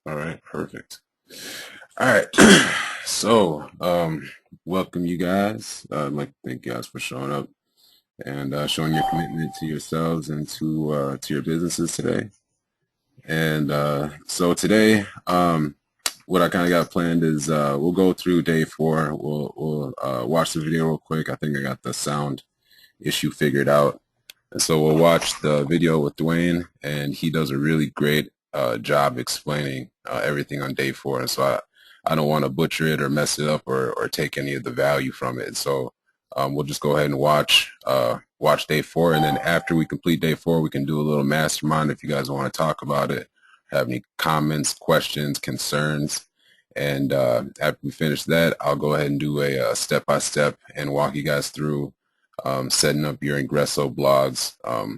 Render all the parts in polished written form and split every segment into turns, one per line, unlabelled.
All right, perfect. All right. So, welcome you guys. I'd like to thank you guys for showing up and showing your commitment to yourselves and to your businesses today. And so today, what I kind of got planned is we'll go through day 4. We'll watch the video real quick. I think I got the sound issue figured out. And so we'll watch the video with Dwayne, and he does a really great job explaining everything on day 4. And so I don't want to butcher it or mess it up or take any of the value from it. So we'll just go ahead and watch day 4. And then after we complete day 4, we can do a little mastermind if you guys want to talk about it, have any comments, questions, concerns. And after we finish that, I'll go ahead and do a step-by-step and walk you guys through setting up your Ingresso blogs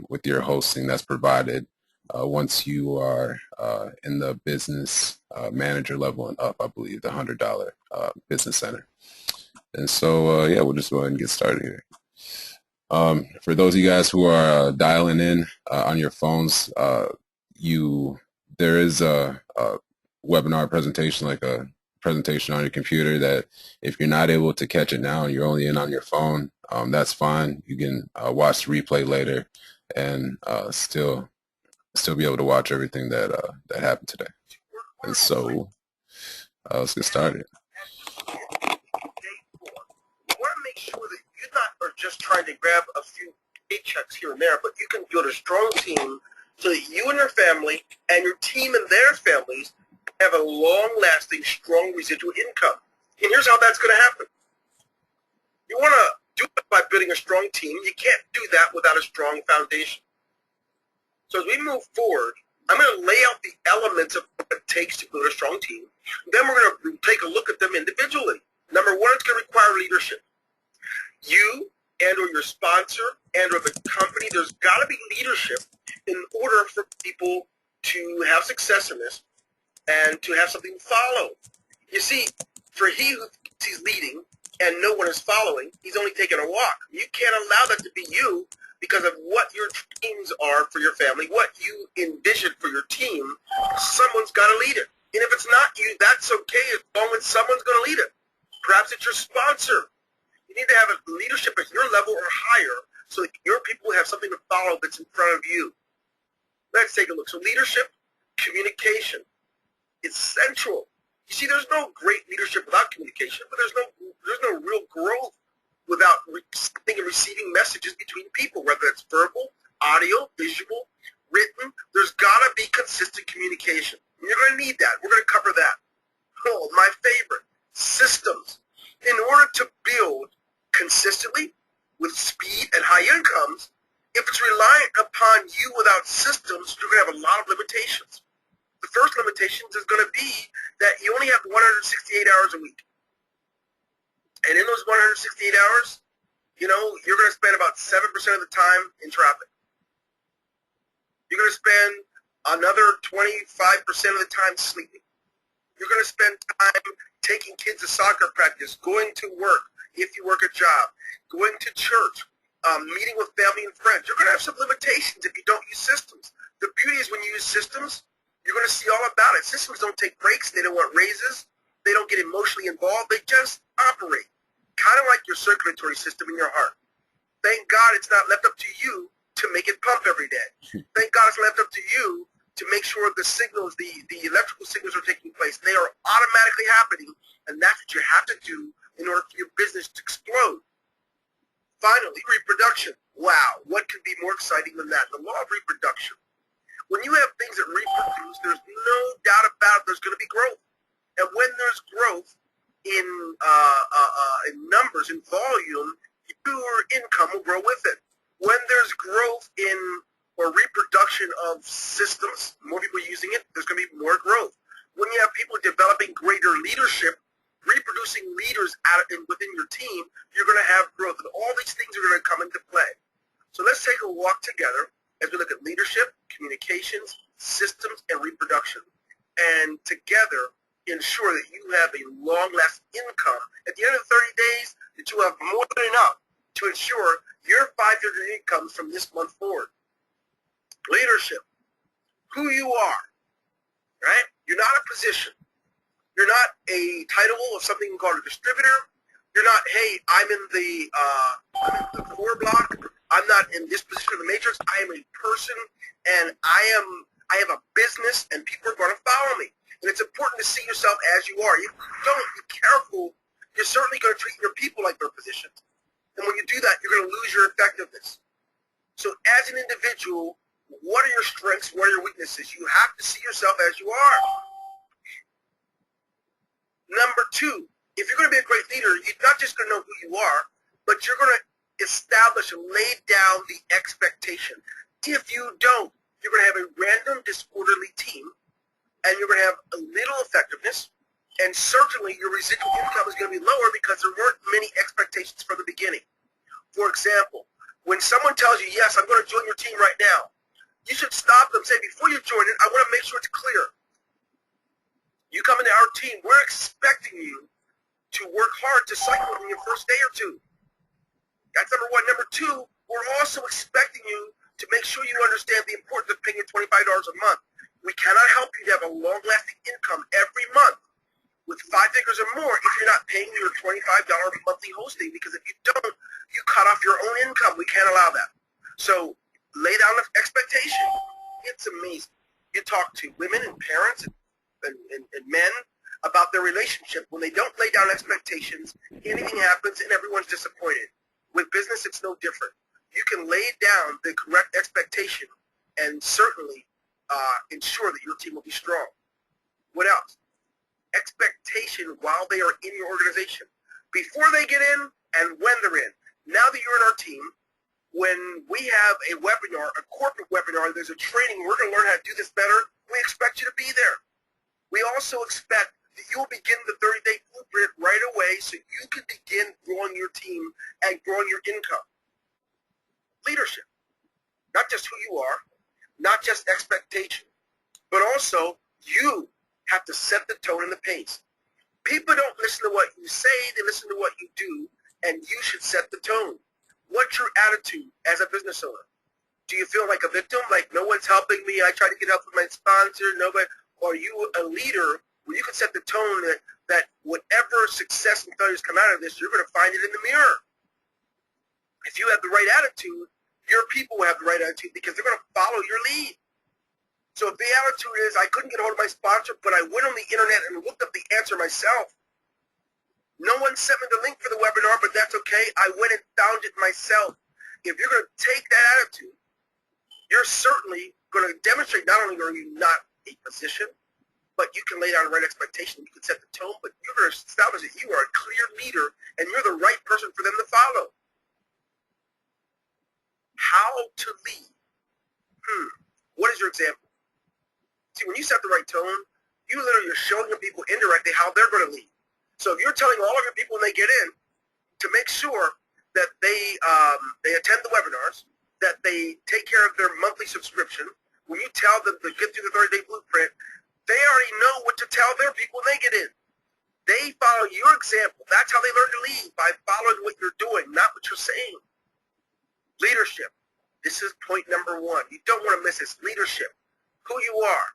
with your hosting that's provided once you are in the business manager level and up, I believe, the $100 business center. And so, yeah, we'll just go ahead and get started here. For those of you guys who are dialing in on your phones, there is a webinar presentation, like a presentation on your computer, that if you're not able to catch it now and you're only in on your phone, that's fine. You can watch the replay later and still be able to watch everything that happened today. And so let's get started.
You want to make sure that you're not just trying to grab a few paychecks here and there, but you can build a strong team so that you and your family and your team and their families have a long-lasting, strong residual income. And here's how that's going to happen. You want to do it by building a strong team. You can't do that without a strong foundation. So as we move forward, I'm going to lay out the elements of what it takes to build a strong team. Then we're going to take a look at them individually. Number one, it's going to require leadership. You and or your sponsor and or the company, there's got to be leadership in order for people to have success in this and to have something to follow. You see, for he who thinks he's leading and no one is following, he's only taking a walk. You can't allow that to be you because of what your dreams are for your family, what you envision for your team. Someone's got to lead it. And if it's not you, that's okay as long as someone's going to lead it. Perhaps it's your sponsor. You need to have a leadership at your level or higher so that your people have something to follow that's in front of you. Let's take a look. So leadership, communication, it's central. You see, there's no great leadership without communication, but there's no real growth without sending and receiving messages between people, whether it's verbal, audio, visual, written. There's got to be consistent communication. And you're going to need that. We're going to cover that. Oh, my favorite, systems. In order to build consistently with speed and high incomes, if it's reliant upon you without systems, you're going to have a lot of limitations. The first limitations is going to be that you only have 168 hours a week. And in those 168 hours, you're going to spend about 7% of the time in traffic. You're going to spend another 25% of the time sleeping. You're going to spend time taking kids to soccer practice, going to work if you work a job, going to church, meeting with family and friends. You're going to have some limitations if you don't use systems. The beauty is when you use systems, you're going to see all about it. Systems don't take breaks. They don't want raises. They don't get emotionally involved. They just operate, kind of like your circulatory system in your heart. Thank God it's not left up to you to make it pump every day. Thank God it's left up to you to make sure the signals, the electrical signals are taking place. They are automatically happening, and that's what you have to do in order for your business to explode. Finally, reproduction. Wow, what could be more exciting than that? The law of reproduction. When you have things that reproduce, there's no doubt about it, there's going to be growth. And when there's growth in numbers, in volume, your income will grow with it. When there's growth in or reproduction of systems, more people using it, there's going to be more growth. When you have people developing greater leadership, reproducing leaders within your team, you're going to have growth. And all these things are going to come into play. So let's take a walk together as we look at leadership, communications, systems, and reproduction. And together, ensure that you have a long-lasting income at the end of 30 days, that you have more than enough to ensure your 5-figure income from this month forward. Leadership, who you are, right? You're not a position. You're not a title of something called a distributor. You're not, hey, I'm in the 4 block. I'm not in this position of the matrix. I am a person, and I have a business, and people are going to follow me. And it's important to see yourself as you are. You don't be careful. You're certainly going to treat your people like they're positions. And when you do that, you're going to lose your effectiveness. So as an individual, what are your strengths? What are your weaknesses? You have to see yourself as you are. Number 2, if you're going to be a great leader, you're not just going to know who you are, but you're going to establish and lay down the expectation. If you don't, you're going to have a random, disorderly team, and you're going to have a little effectiveness, and certainly your residual income is going to be lower because there weren't many expectations from the beginning. For example, when someone tells you, yes, I'm going to join your team right now, you should stop them and say, before you join it, I want to make sure it's clear. You come into our team, we're expecting you to work hard to cycle in your first day or 2. That's number 1. Number 2, we're also expecting you to make sure you understand the importance of paying your $25 a month. We cannot help you to have a long-lasting income every month with 5 figures or more if you're not paying your $25 monthly hosting, because if you don't, you cut off your own income. We can't allow that. So lay down the expectation. It's amazing. You talk to women and parents and men about their relationship. When they don't lay down expectations, anything happens and everyone's disappointed. With business, it's no different. You can lay down the correct expectation and certainly ensure that your team will be strong. What else? Expectation while they are in your organization. Before they get in and when they're in. Now that you're in our team, when we have a webinar, a corporate webinar, there's a training, we're going to learn how to do this better, we expect you to be there. We also expect that you'll begin the 30-day blueprint right away so you can begin growing your team and growing your income. Leadership, not just who you are, not just expectation, but also you have to set the tone and the pace. People don't listen to what you say, they listen to what you do, and you should set the tone. What's your attitude as a business owner? Do you feel like a victim, like no one's helping me, I try to get help from my sponsor, nobody? Or are you a leader where you can set the tone that whatever success and failures come out of this, you're going to find it in the mirror? If you have the right attitude, your people will have the right attitude because they're going to follow your lead. So if the attitude is, I couldn't get a hold of my sponsor, but I went on the internet and looked up the answer myself. No one sent me the link for the webinar, but that's okay. I went and found it myself. If you're going to take that attitude, you're certainly going to demonstrate not only are you not a position, but you can lay down the right expectation. You can set the tone, but you're going to establish that you are a clear leader and you're the right person for them to follow. How to lead. What is your example? See, when you set the right tone, you literally are showing your people indirectly how they're going to lead. So if you're telling all of your people when they get in to make sure that they attend the webinars, that they take care of their monthly subscription, when you tell them to get through the 30-day blueprint, they already know what to tell their people when they get in. They follow your example. That's how they learn to lead, by following what you're doing, not what you're saying. Leadership. This is point number 1. You don't want to miss this. Leadership. Who you are.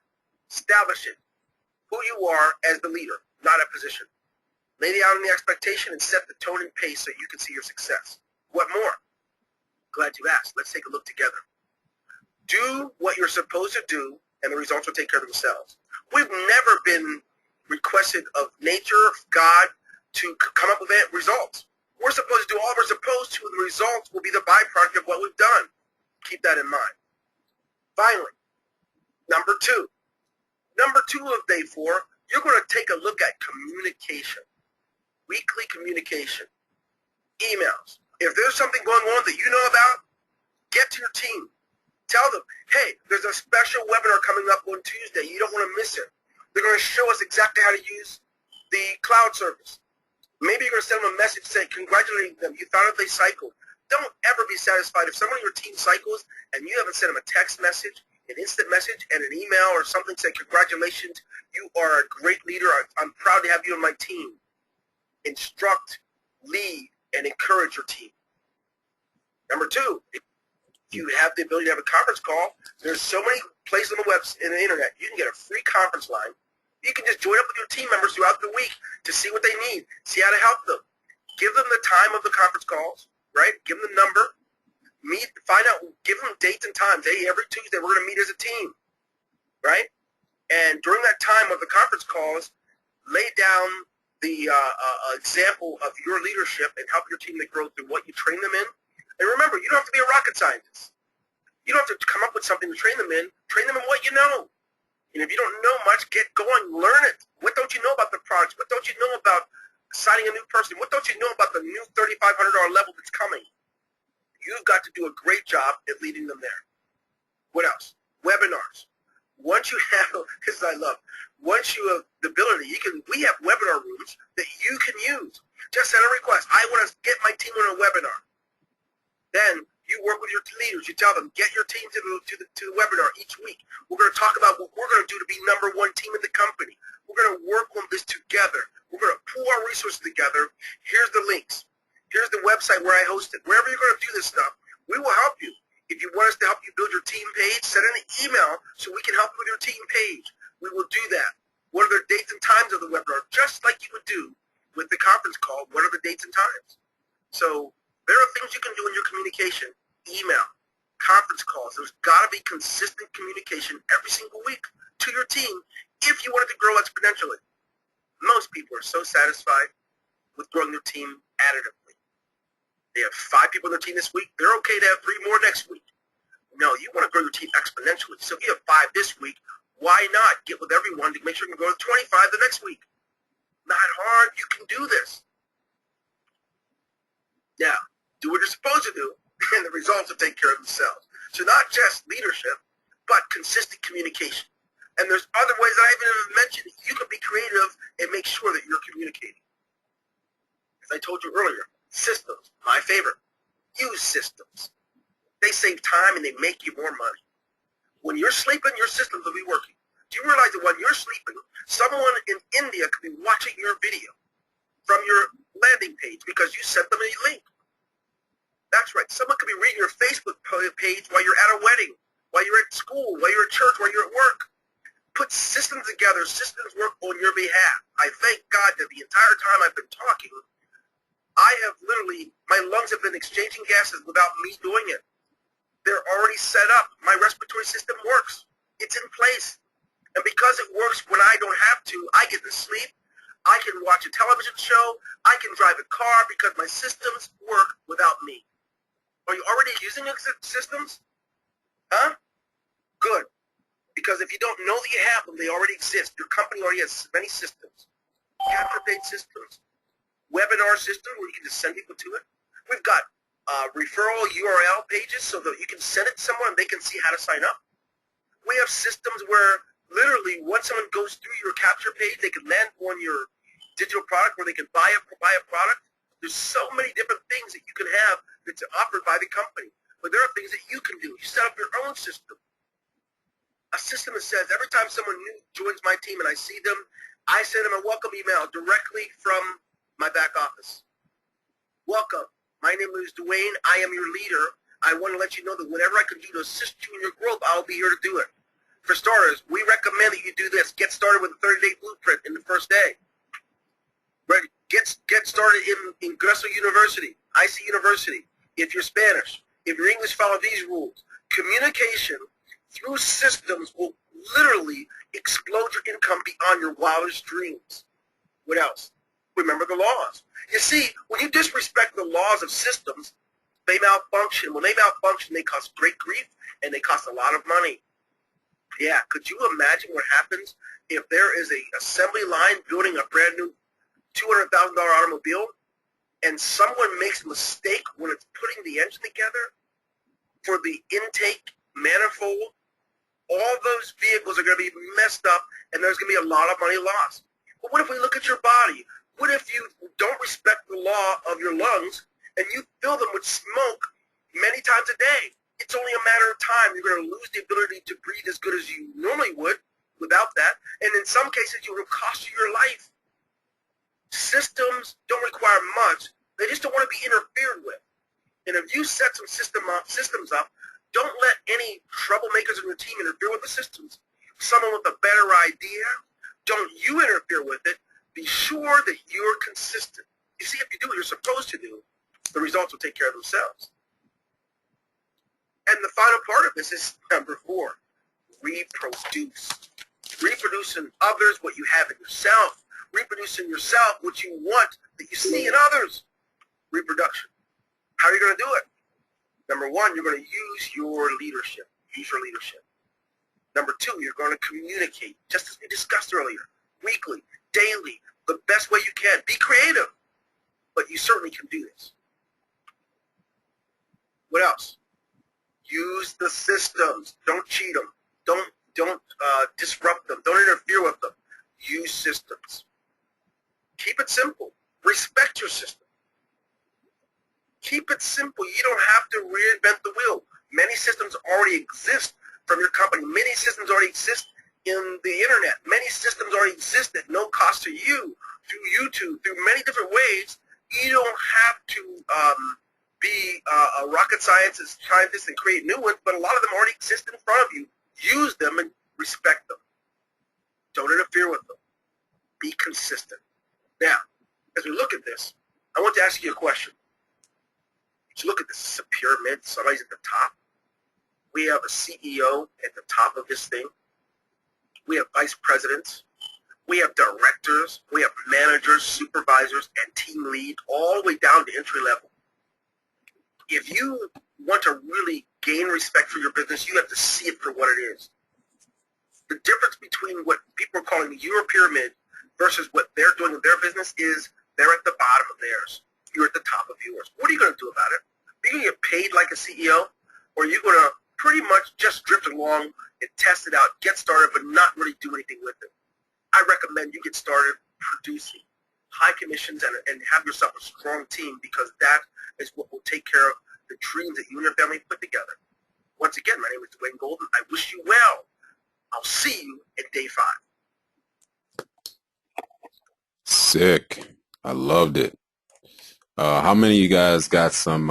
Establish it. Who you are as the leader, not a position. Lay down the expectation and set the tone and pace so you can see your success. What more? Glad you asked. Let's take a look together. Do what you're supposed to do, and the results will take care of themselves. We've never been requested of nature, of God, to come up with results. We're supposed to do all we're supposed to, and the results will be the byproduct of what we've done. Keep that in mind. Finally, number 2. Number 2 of day 4, you're going to take a look at communication. Weekly communication. Emails. If there's something going on that you know about, get to your team. Tell them, hey, there's a special webinar coming up on Tuesday. You don't want to miss it. They're going to show us exactly how to use the cloud service. Maybe you're going to send them a message saying, congratulating them. You found out they cycled. Don't ever be satisfied. If someone on your team cycles and you haven't sent them a text message, an instant message, and an email or something saying, congratulations, you are a great leader. I'm proud to have you on my team. Instruct, lead, and encourage your team. Number 2, if you have the ability to have a conference call, there's so many places on the web, in the internet, you can get a free conference line You can just join up with your team members throughout the week to see what they need, see how to help them. Give them the time of the conference calls, right? Give them the number. Meet, find out, give them dates and times. Hey, every Tuesday we're going to meet as a team, right? And during that time of the conference calls, lay down the example of your leadership and help your team to grow through what you train them in. And remember, you don't have to be a rocket scientist. You don't have to come up with something to train them in. Train them in what you know. And if you don't know much, get going, learn it. What don't you know about the products? What don't you know about signing a new person? What don't you know about the new $3,500 level that's coming? You've got to do a great job at leading them there. What else? Webinars. Once you have, this I love, once you have the ability, we have webinar rooms that you can use. Just send a request. I want to get my team on a webinar. Then you work with your leaders. You tell them, get your team to the webinar each week. We're going to talk about what we're going to do to be number one team in the company. We're going to work on this together. We're going to pool our resources together. Here's the links. Here's the website where I host it. Wherever you're going to do this stuff, we will help you. If you want us to help you build your team page, send an email so we can help you with your team page. We will do that. What are the dates and times of the webinar? Just like you would do with the conference call, what are the dates and times? So there are things you can do in your communication. Email, conference calls. There's got to be consistent communication every single week to your team if you want it to grow exponentially. Most people are so satisfied with growing their team additively. They have 5 people on their team this week. They're okay to have 3 more next week. No, you want to grow your team exponentially. So if you have 5 this week, why not get with everyone to make sure you can grow to 25 the next week? Not hard. You can do this. Now, do what you're supposed to do, and the results will take care of themselves. So not just leadership, but consistent communication. And there's other ways that I haven't mentioned. You can be creative and make sure that you're communicating. As I told you earlier, systems, my favorite. Use systems. They save time and they make you more money. When you're sleeping, your systems will be working. Do you realize that when you're sleeping, someone in India could be watching your video from your landing page because you sent them a link? That's right. Someone could be reading your Facebook page while you're at a wedding, while you're at school, while you're at church, while you're at work. Put systems together. Systems work on your behalf. I thank God that the entire time I've been talking, I have literally, my lungs have been exchanging gases without me doing it. They're already set up. My respiratory system works. It's in place. And because it works when I don't have to, I get to sleep. I can watch a television show. I can drive a car because my systems work without me. Are you already using systems? Huh? Good. Because if you don't know that you have them, they already exist. Your company already has many systems. Capture page systems, webinar systems where you can just send people to it. We've got referral URL pages so that you can send it to someone and they can see how to sign up. We have systems where literally once someone goes through your capture page, they can land on your digital product where they can buy a product. There's so many different things that you can have that's offered by the company. But there are things that you can do. You set up your own system. A system that says every time someone new joins my team and I see them, I send them a welcome email directly from my back office. Welcome. My name is Dwayne. I am your leader. I want to let you know that whatever I can do to assist you in your growth, I'll be here to do it. For starters, we recommend that you do this. Get started with a 30-day blueprint in the first day. Right? Get started in Ingreso University, IC University. If you're Spanish, if you're English, follow these rules. Communication through systems will literally explode your income beyond your wildest dreams. What else? Remember the laws. You see, when you disrespect the laws of systems, they malfunction. When they malfunction, they cause great grief and they cost a lot of money. Yeah, could you imagine what happens if there is a assembly line building a brand new $200,000 automobile and someone makes a mistake when it's putting the engine together for the intake manifold? All those vehicles are going to be messed up and there's going to be a lot of money lost. But what if we look at your body? What if you don't respect the law of your lungs and you fill them with smoke many times a day? It's only a matter of time. You're going to lose the ability to breathe as good as you normally would without that. And in some cases, it will cost you your life. Systems don't require much. They just don't want to be interfered with. And if you set some systems up, don't let any troublemakers in your team interfere with the systems. Someone with a better idea, Don't you interfere with it. Be sure that you're consistent. You see, if you do what you're supposed to do, the results will take care of themselves. And the final part of this is number 4, reproduce. Reproduce in others what you have in yourself. Reproduce in yourself what you want that you see in others. Reproduction. How are you going to do it? Number 1, you're going to use your leadership. Use your leadership. Number 2, you're going to communicate, just as we discussed earlier, weekly, daily, the best way you can. Be creative, but you certainly can do this. What else? Use the systems. Don't cheat them. Don't disrupt them. Don't interfere with them. Use systems. Keep it simple. Respect your system. Keep it simple. You don't have to reinvent the wheel. Many systems already exist from your company. Many systems already exist in the internet. Many systems already exist at no cost to you, through YouTube, through many different ways. You don't have to be a rocket scientist and create new ones, but a lot of them already exist in front of you. Use them and respect them. Don't interfere with them. Be consistent. Now, as we look at this, I want to ask you a question. So look at this. It's a pyramid. Somebody's at the top. We have a CEO at the top of this thing. We have vice presidents. We have directors. We have managers, supervisors, and team leads, all the way down to entry level. If you want to really gain respect for your business, you have to see it for what it is. The difference between what people are calling your pyramid versus what they're doing in their business is they're at the bottom of theirs. You're at the top of yours. What are you going to do about it? Are you going to get paid like a CEO? Or are you going to pretty much just drift along and test it out, get started, but not really do anything with it? I recommend you get started producing high commissions and have yourself a strong team, because that is what will take care of the dreams that you and your family put together. Once again, my name is Dwayne Golden. I wish you well. I'll see you at day 5.
Sick. I loved it. How many of you guys got some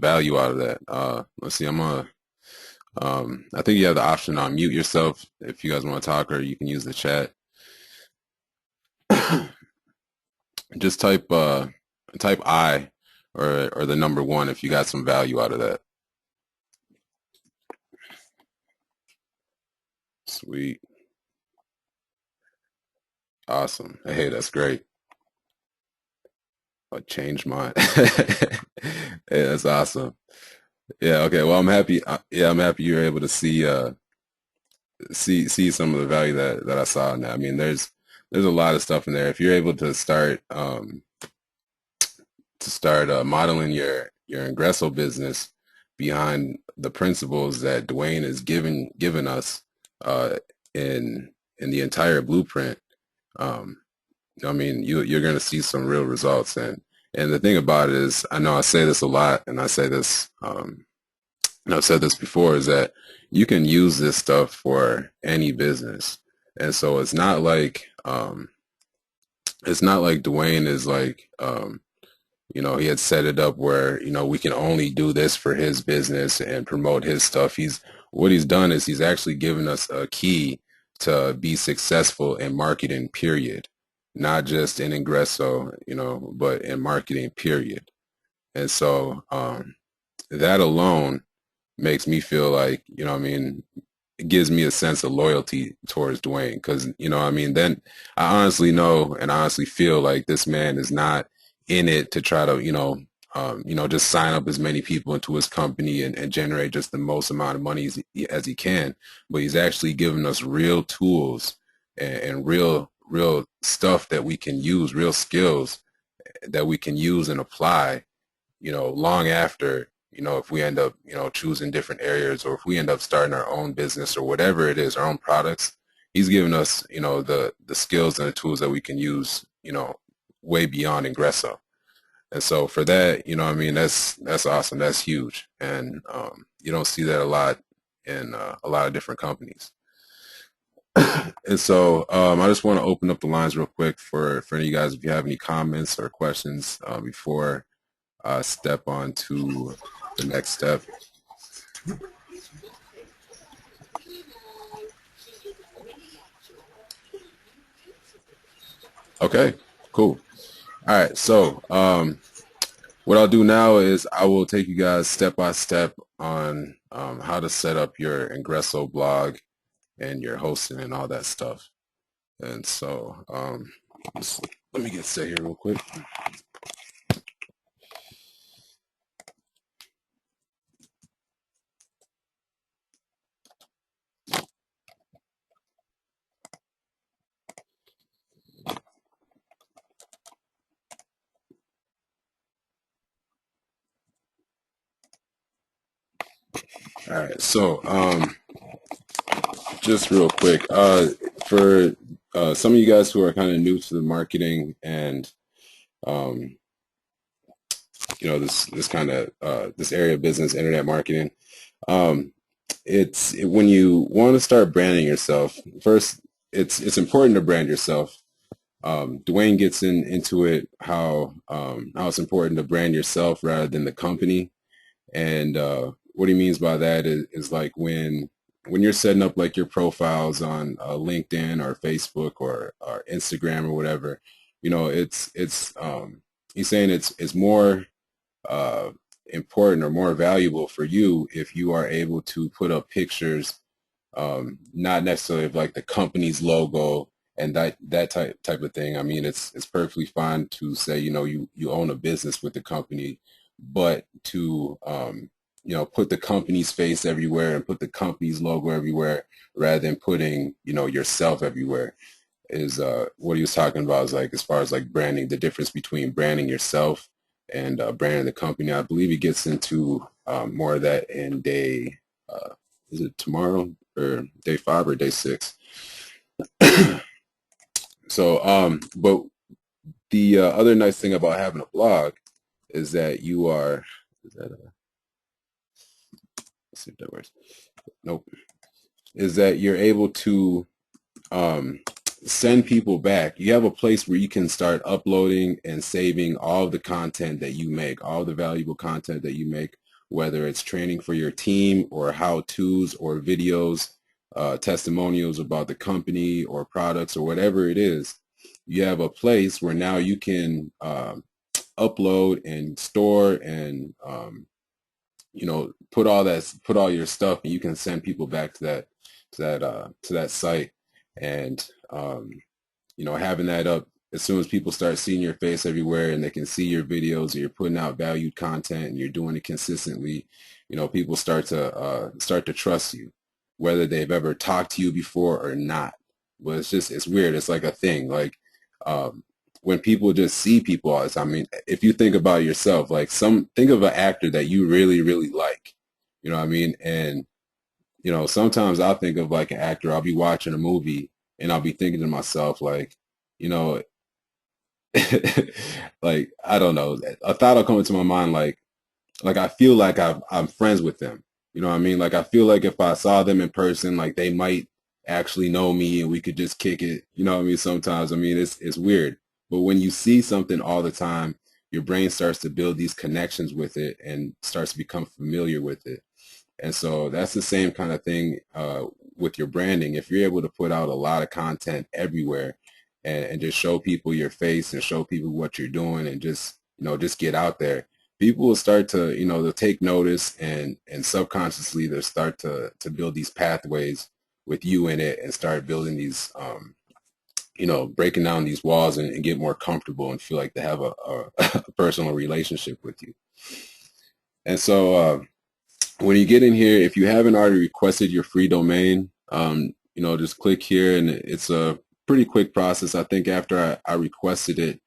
value out of that? Let's see. I think you have the option to unmute yourself if you guys want to talk, or you can use the chat. Just type I or the number 1 if you got some value out of that. Sweet. Awesome. Hey, that's great. I changed mine. Hey, that's awesome. Yeah, okay. Well, I'm happy. I'm happy you're able to see some of the value that I saw in that. I mean, there's a lot of stuff in there. If you're able to start modeling your Ingresso business behind the principles that Dwayne has given us in the entire blueprint, I mean, you're going to see some real results. And the thing about it is, I know I say this a lot, and I say this, and I've said this before, is that you can use this stuff for any business. And so it's not like Dwayne is like, he had set it up where, we can only do this for his business and promote his stuff. What he's done is he's actually given us a key to be successful in marketing, period. Not just in Ingresso, but in marketing, period. And so that alone makes me feel like, it gives me a sense of loyalty towards Dwayne, because, then I honestly know and I honestly feel like this man is not in it to try to, just sign up as many people into his company and generate just the most amount of money as he can. But he's actually given us real tools and real stuff that we can use, real skills that we can use and apply, long after, if we end up, choosing different areas, or if we end up starting our own business or whatever it is, our own products. He's given us, the skills and the tools that we can use, way beyond Ingresso. And so for that, that's awesome. That's huge. And you don't see that a lot in a lot of different companies. And so I just want to open up the lines real quick for any of you guys, if you have any comments or questions before I step on to the next step. Okay, cool. All right, so what I'll do now is I will take you guys step by step on how to set up your Ingresso blog and your hosting and all that stuff. And so let me get set here real quick. All right, so just real quick, for some of you guys who are kind of new to the marketing and um, this kind of this area of business, internet marketing. Um, when you want to start branding yourself, first it's important to brand yourself. Dwayne gets into it how it's important to brand yourself rather than the company. And what he means by that is like when you're setting up like your profiles on LinkedIn or Facebook or Instagram or whatever, he's saying it's more uh, important or more valuable for you if you are able to put up pictures, not necessarily of like the company's logo and that type of thing. I mean, it's perfectly fine to say, you own a business with the company, but to put the company's face everywhere and put the company's logo everywhere rather than putting, yourself everywhere is what he was talking about, is like as far as like branding, the difference between branding yourself and branding the company. I believe he gets into more of that in is it tomorrow or day 5 or day 6? So, but the other nice thing about having a blog is that you are, is that let's see if that works. Nope. Is that you're able to send people back. You have a place where you can start uploading and saving all the content that you make, all the valuable content that you make, whether it's training for your team or how-tos or videos, testimonials about the company or products or whatever it is. You have a place where now you can upload and store and put all your stuff, and you can send people back to that site. And having that up as soon as people start seeing your face everywhere and they can see your videos, or you're putting out valued content and you're doing it consistently, people start to trust you, whether they've ever talked to you before or not. But it's weird. It's like a thing. Like when people just see people all the time. I mean, if you think about yourself, like think of an actor that you really, really like, you know what I mean? And, sometimes I'll think of like an actor, I'll be watching a movie and I'll be thinking to myself, like, you know, like, I don't know, a thought will come into my mind, like I feel like I'm friends with them. You know what I mean? Like I feel like if I saw them in person, like they might actually know me and we could just kick it. You know what I mean? Sometimes, I mean, it's weird. But when you see something all the time, your brain starts to build these connections with it and starts to become familiar with it. And so that's the same kind of thing with your branding. If you're able to put out a lot of content everywhere and just show people your face and show people what you're doing and just get out there, people will start to, they'll take notice, and subconsciously they'll start to build these pathways with you in it and start building these, breaking down these walls and get more comfortable and feel like they have a personal relationship with you. And so, when you get in here, if you haven't already requested your free domain, just click here, and it's a pretty quick process. I think after I requested it,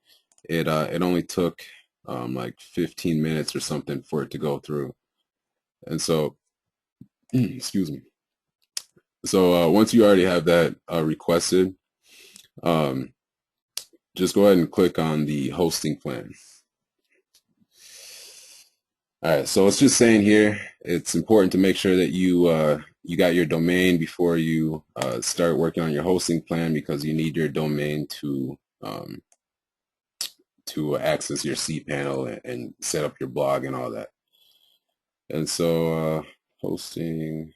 it only took like 15 minutes or something for it to go through. And so, excuse me. So once you already have that requested, um, just go ahead and click on the hosting plan. All right, so it's just saying here, it's important to make sure that you got your domain before you start working on your hosting plan, because you need your domain to access your cPanel and set up your blog and all that. And so hosting,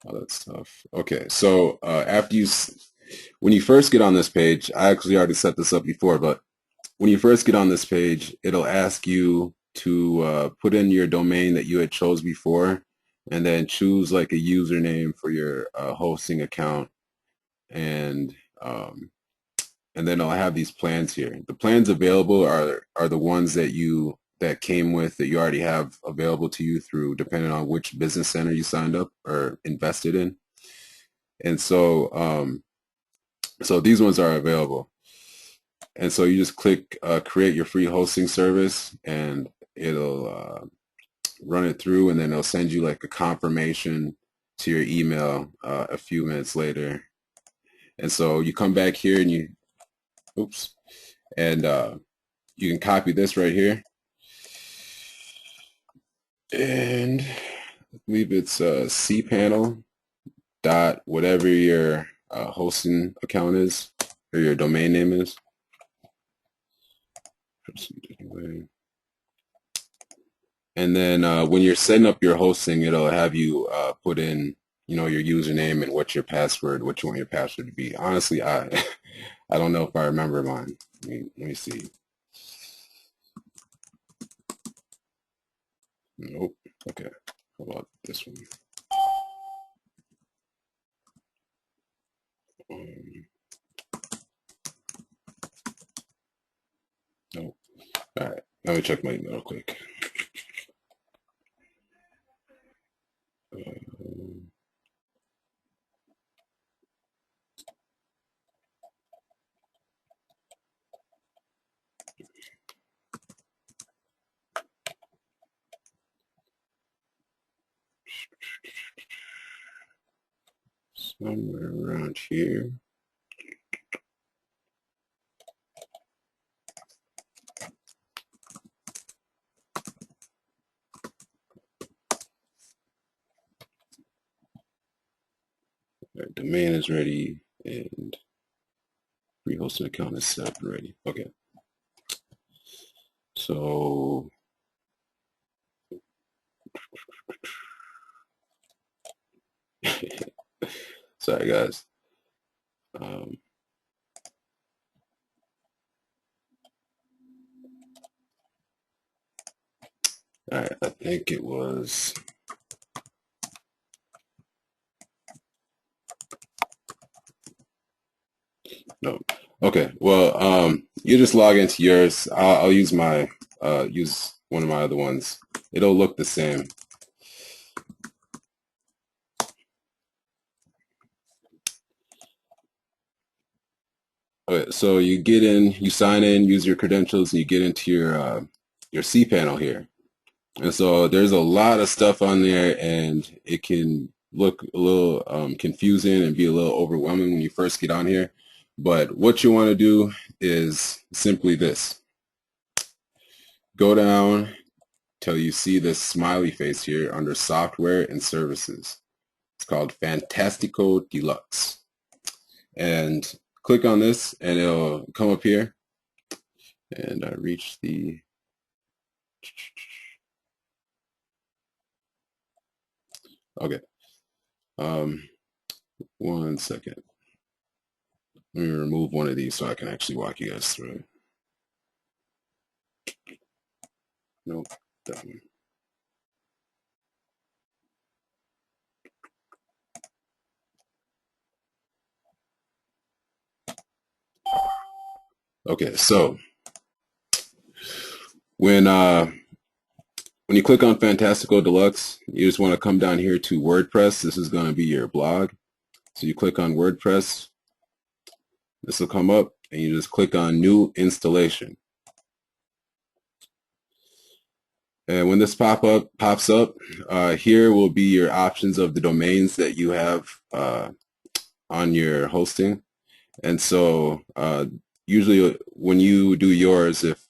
all that stuff. Okay, so after when you first get on this page, I actually already set this up before, but when you first get on this page, it'll ask you to put in your domain that you had chose before, and then choose like a username for your hosting account, and um, and then I'll have these plans here. The plans available are the ones that came with that you already have available to you through depending on which business center you signed up or invested in. And so these ones are available. And so you just click create your free hosting service, and it'll run it through, and then it'll send you like a confirmation to your email a few minutes later. And so you come back here and oops, and you can copy this right here, and I believe it's cpanel dot whatever your hosting account is or your domain name is. And then when you're setting up your hosting, it'll have you put in, your username and what your password, what you want your password to be. Honestly, I I don't know if I remember mine. Let me see. Nope. Okay. How about this one? Nope. All right. Let me check my email real quick. Somewhere around here. Right, domain is ready and free hosting account is set up and ready. Okay. So sorry guys. All right, I think it was. No. Okay. Well, you just log into yours. I'll use my use one of my other ones. It'll look the same. Okay, so you get in, you sign in, use your credentials, and you get into your cPanel here. And so there's a lot of stuff on there, and it can look a little confusing and be a little overwhelming when you first get on here. But what you want to do is simply this. Go down till you see this smiley face here under software and services. It's called Fantastico Deluxe. And click on this and it'll come up here. And I reach the okay. 1 second. Let me remove one of these so I can actually walk you guys through it. Nope, that one. Okay, so when you click on Fantastico Deluxe, you just want to come down here to WordPress. This is going to be your blog. So you click on WordPress. This will come up, and you just click on New Installation. And when this pops up, here will be your options of the domains that you have on your hosting. And so usually when you do yours, if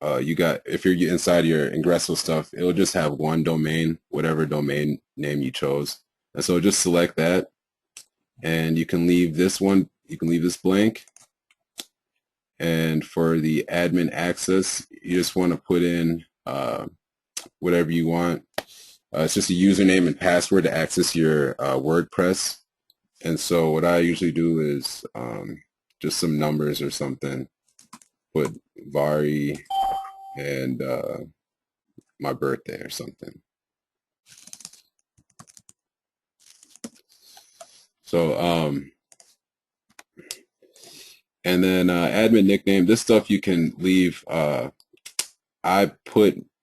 you're inside your Ingresso stuff, it'll just have one domain, whatever domain name you chose. And so just select that, and you can leave this one, you can leave this blank. And for the admin access, you just want to put in whatever you want. It's just a username and password to access your WordPress. And so what I usually do is just some numbers or something, put Vari and my birthday or something. So and then admin nickname, this stuff you can leave.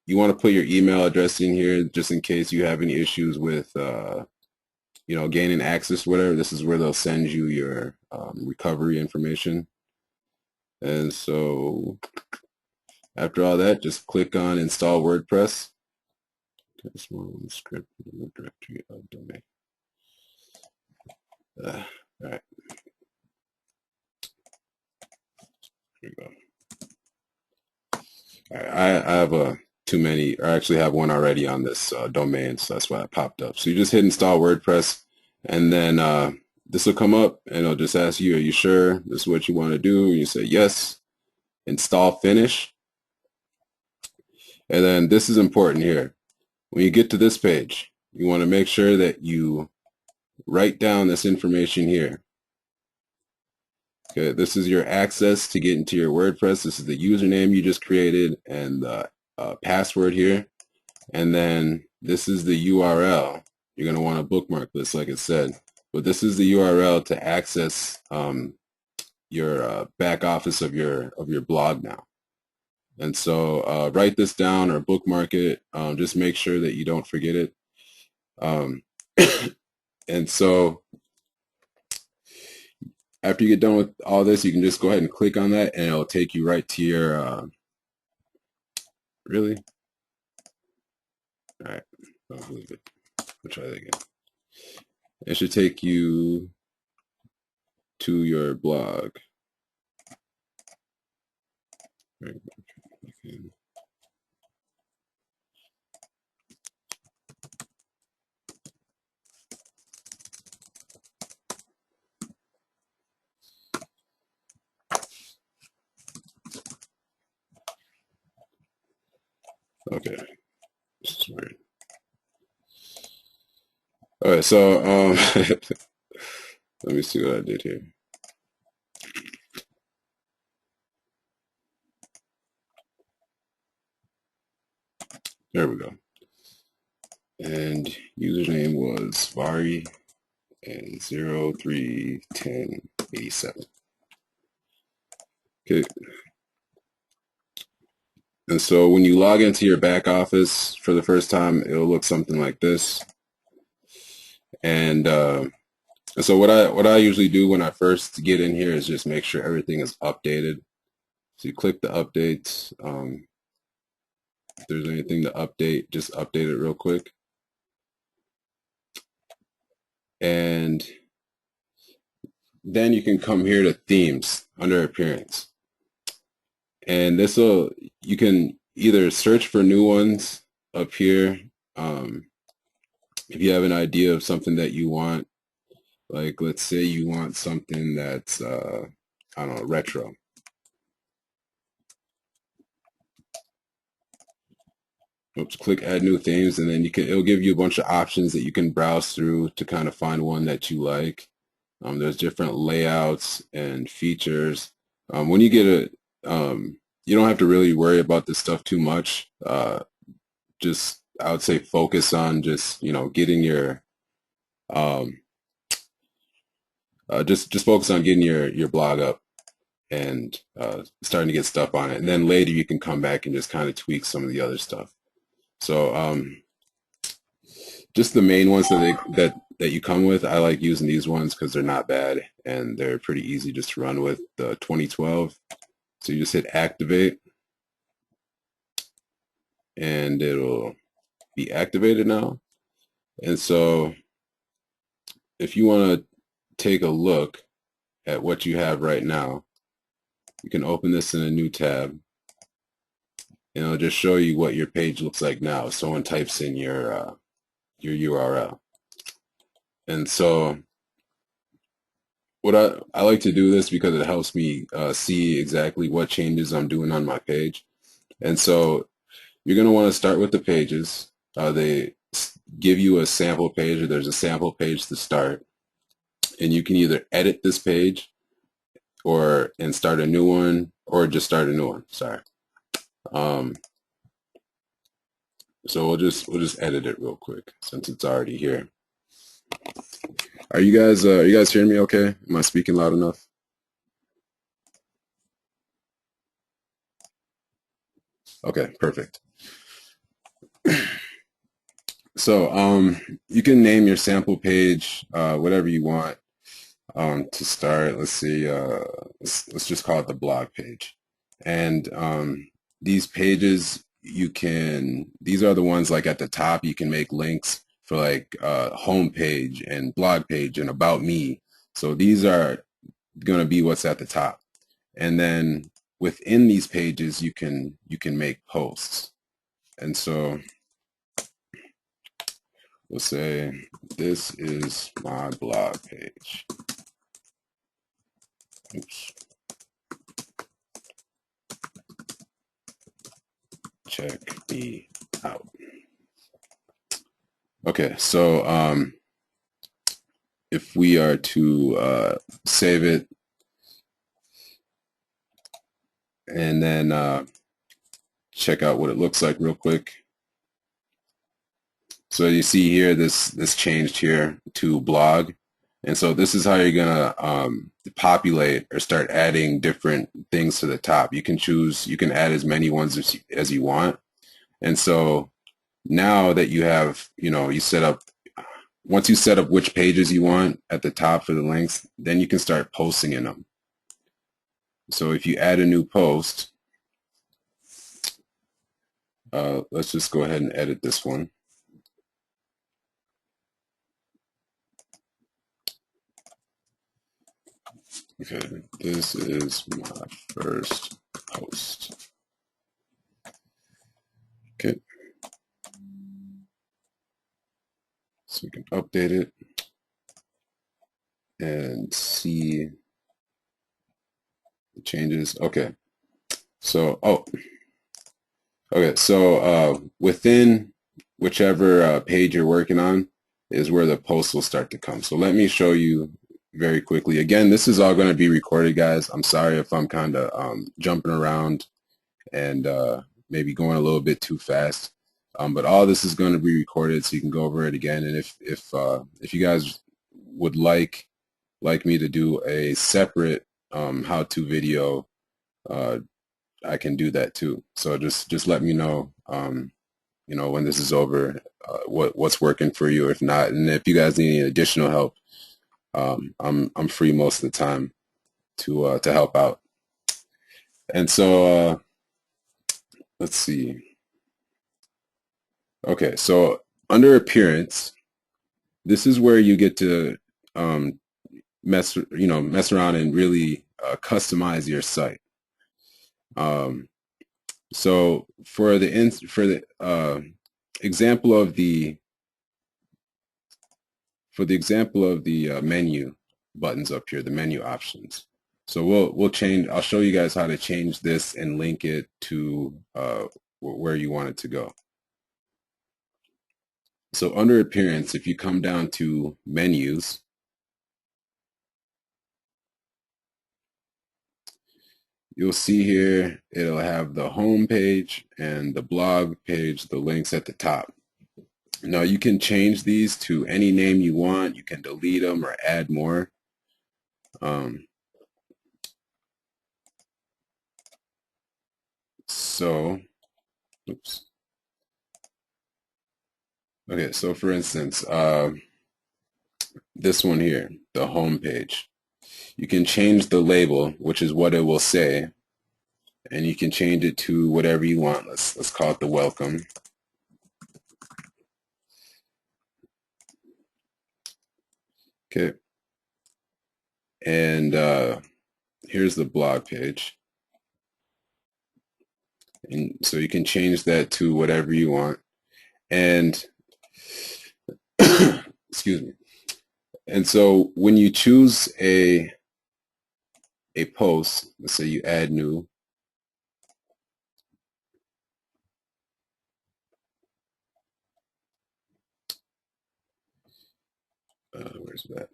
You want to put your email address in here just in case you have any issues with gaining access, whatever. This is where they'll send you your recovery information. And so after all that, just click on install WordPress. Script directory of domain. All right. Here we go. All right. I have too many, or I actually have one already on this domain, so that's why it popped up. So you just hit install WordPress, and then this will come up, and it'll just ask you, are you sure this is what you want to do? And you say yes, install finish. And then this is important here. When you get to this page, you want to make sure that you write down this information here. Okay, this is your access to get into your WordPress. This is the username you just created and the password here. And then this is the URL. You're going to want to bookmark this, like it said. But this is the URL to access your back office of your blog now. And so write this down or bookmark it. Just make sure that you don't forget it. And so after you get done with all this, you can just go ahead and click on that, and it'll take you right to your really? All right, don't believe it. We'll try that again. It should take you to your blog. Okay, this is weird. All right, so let me see what I did here. There we go. And username was Vari and 031087. Okay. And so when you log into your back office for the first time, it'll look something like this. And so what I usually do when I first get in here is just make sure everything is updated. So you click the updates. If there's anything to update, just update it real quick. And then you can come here to themes under appearance. And you can either search for new ones up here. If you have an idea of something that you want, like let's say you want something that's, I don't know, retro. Oops, click add new themes, and then it'll give you a bunch of options that you can browse through to kind of find one that you like. There's different layouts and features. When you get you don't have to really worry about this stuff too much. Just I would say focus on just getting your just focus on getting your blog up and starting to get stuff on it, and then later you can come back and just kind of tweak some of the other stuff. So just the main ones that you come with, I like using these ones because they're not bad and they're pretty easy just to run with. The 2012, so you just hit activate and it'll be activated now. And so if you want to take a look at what you have right now, you can open this in a new tab, and it'll just show you what your page looks like now if someone types in your URL. And so what I like to do this because it helps me see exactly what changes I'm doing on my page. And so you're going to want to start with the pages. They give you a sample page, or there's a sample page to start. and you can either edit this page and start a new one, or just start a new one. Sorry. So we'll just edit it real quick since it's already here. Are you guys hearing me okay? Am I speaking loud enough? Okay, perfect. So you can name your sample page whatever you want to start. Let's see, let's just call it the blog page. And these pages, these are the ones like at the top. You can make links for like home page and blog page and about me. So these are going to be what's at the top. And then within these pages, you can make posts. And so we'll say, this is my blog page. Oops. Check me out. Okay, so if we are to save it and then check out what it looks like real quick. So you see here, this changed here to blog. And so this is how you're gonna populate or start adding different things to the top. You can add as many ones as you want. And so now that you have, once you set up which pages you want at the top for the links, then you can start posting in them. So if you add a new post, let's just go ahead and edit this one. Okay, this is my first post. Okay. So we can update it and see the changes. Okay. So, within whichever page you're working on is where the posts will start to come. So let me show you very quickly. Again, this is all going to be recorded, guys. I'm sorry if I'm kind of jumping around and maybe going a little bit too fast. But all this is going to be recorded, so you can go over it again. And if you guys would like me to do a separate how-to video, I can do that too. So just let me know, when this is over, what's working for you, if not, and if you guys need any additional help, I'm free most of the time to help out. And so let's see. Okay, so under appearance, this is where you get to mess around and really customize your site. So for the example of the menu buttons up here, the menu options. So we'll change. I'll show you guys how to change this and link it to where you want it to go. So under appearance, if you come down to menus, you'll see here it'll have the home page and the blog page, the links at the top. Now you can change these to any name you want. You can delete them or add more. Oops. Okay, so for instance, this one here, the home page. You can change the label, which is what it will say, and you can change it to whatever you want. Let's call it the welcome. Okay. And here's the blog page. And so you can change that to whatever you want. And excuse me. And so when you choose a post, let's say you add new, where's that?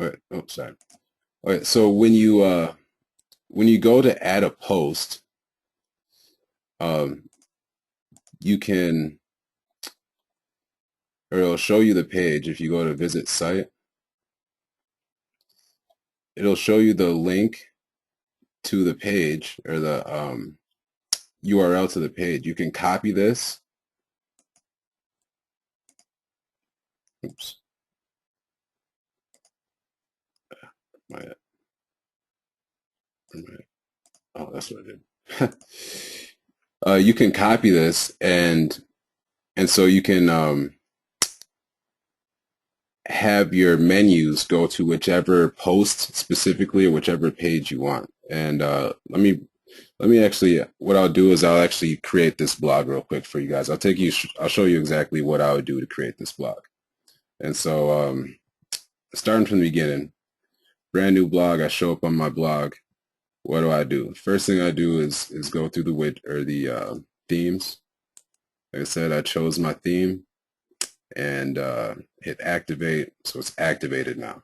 Okay, oh, sorry. Okay, so when you go to add a post, um, you can, or it'll show you the page. If you go to visit site, it'll show you the link to the page, or the URL to the page. You can copy this. Oops. My, oh, that's what I did. You can copy this, and so you can have your menus go to whichever post specifically or whichever page you want. And let me actually, what I'll do is I'll actually create this blog real quick for you guys. I'll show you exactly what I would do to create this blog. And so starting from the beginning, brand new blog, I show up on my blog. What do? First thing I do is go through the themes. Like I said, I chose my theme and hit activate, so it's activated now.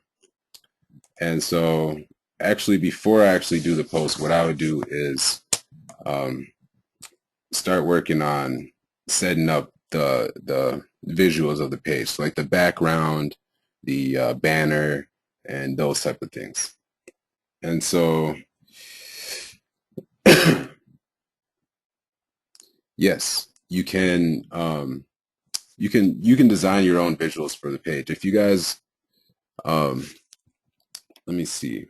And so actually, before I actually do the post, what I would do is start working on setting up the visuals of the page, so like the background, the banner, and those type of things. And so yes, you can design your own visuals for the page. If you guys let me see. Let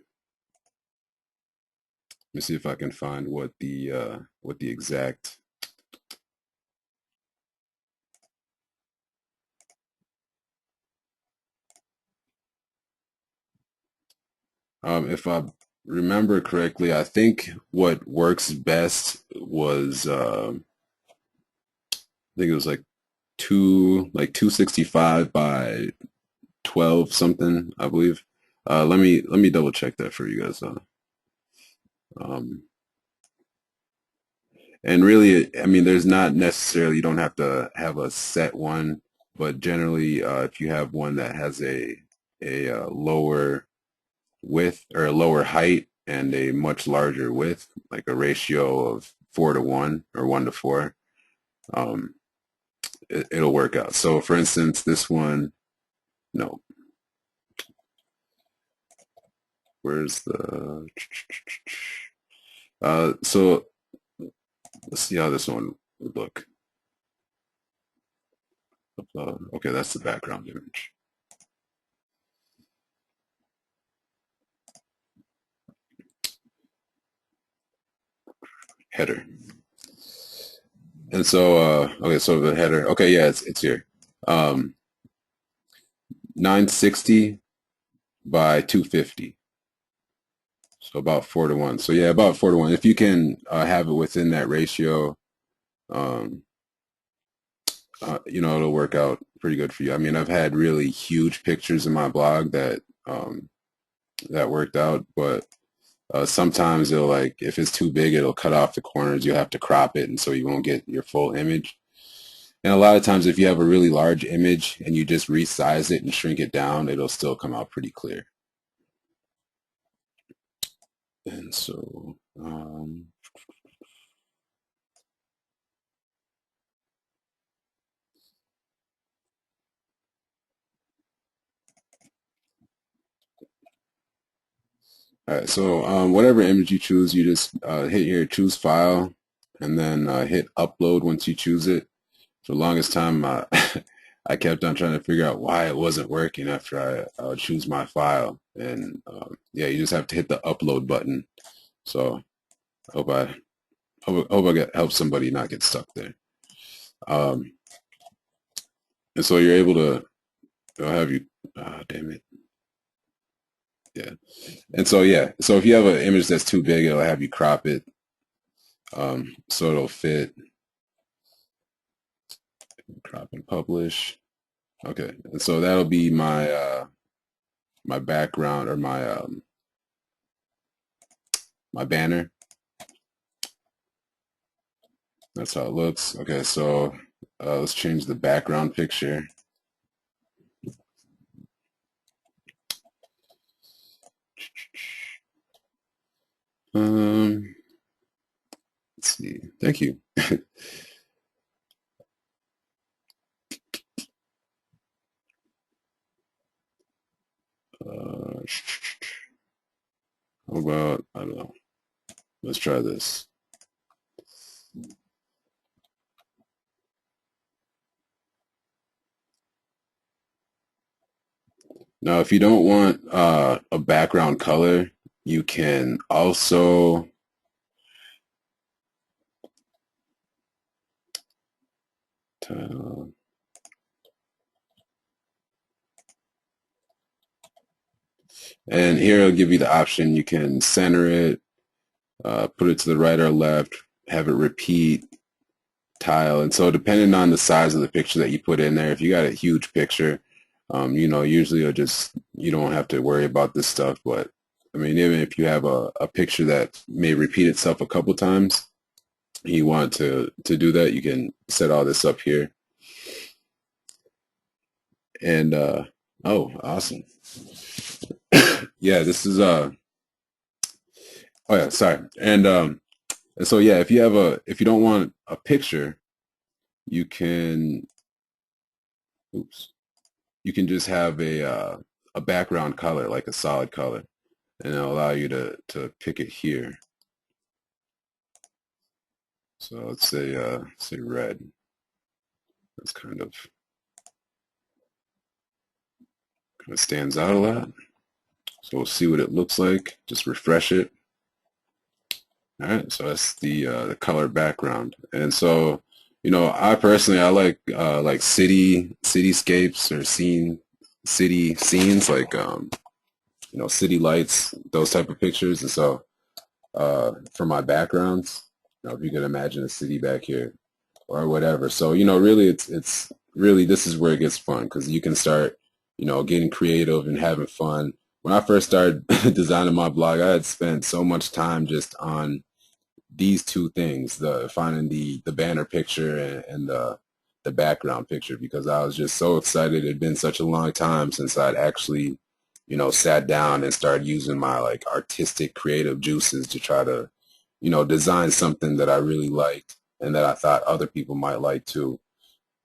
me see if I can find what the exact if I remember correctly, I think what works best was I think it was like 265 by 12 something, I believe. Let me double check that for you guys though. Um, and really, I mean, there's not necessarily, you don't have to have a set one, but generally, if you have one that has a lower width or a lower height and a much larger width, like a ratio of 4:1 or 1:4, um, it'll work out. So for instance, this one, no, where's the, so let's see how this one would look. Okay, that's the background image. Header. And so, okay, so the header, okay, yeah, it's here. 960 by 250. So about 4:1. So yeah, about 4:1. If you can have it within that ratio, um, you know, it'll work out pretty good for you. I mean, I've had really huge pictures in my blog that worked out, but sometimes it'll, like, if it's too big, it'll cut off the corners. You'll have to crop it, and so you won't get your full image. And a lot of times, if you have a really large image and you just resize it and shrink it down, it'll still come out pretty clear. And so, all right, so whatever image you choose, you just hit here, choose file, and then hit upload once you choose it. For the longest time, I kept on trying to figure out why it wasn't working after I would choose my file. And yeah, you just have to hit the upload button. So I hope I help somebody not get stuck there. And so you're able to, I'll have you, damn it. Yeah. And so, yeah, so if you have an image that's too big, it'll have you crop it so it'll fit. Crop and publish. Okay. And so that'll be my my background, or my banner. That's how it looks. Okay, so let's change the background picture. Let's see. Thank you. How about, I don't know. Let's try this. Now, if you don't want a background color, you can also title. And here it'll give you the option. You can center it, put it to the right or left, have it repeat, tile. And so depending on the size of the picture that you put in there, if you got a huge picture, usually you don't have to worry about this stuff. But I mean, even if you have a picture that may repeat itself a couple times, you want to do that, you can set all this up here. And oh, awesome. Yeah, this is oh yeah, sorry. And so yeah, if you don't want a picture, you can you can just have a background color, like a solid color, and it'll allow you to pick it here. So let's say red. That's kind of stands out a lot. So we'll see what it looks like. Just refresh it. All right, so that's the color background. And so, I personally I like cityscapes or city scenes, like city lights, those type of pictures. And so for my backgrounds, if you could imagine a city back here or whatever. So, really it's really, this is where it gets fun, because you can start, getting creative and having fun. When I first started designing my blog, I had spent so much time just on these two things, the finding the banner picture and the background picture, because I was just so excited. It had been such a long time since I'd actually, sat down and started using my like artistic creative juices to try to, design something that I really liked and that I thought other people might like too.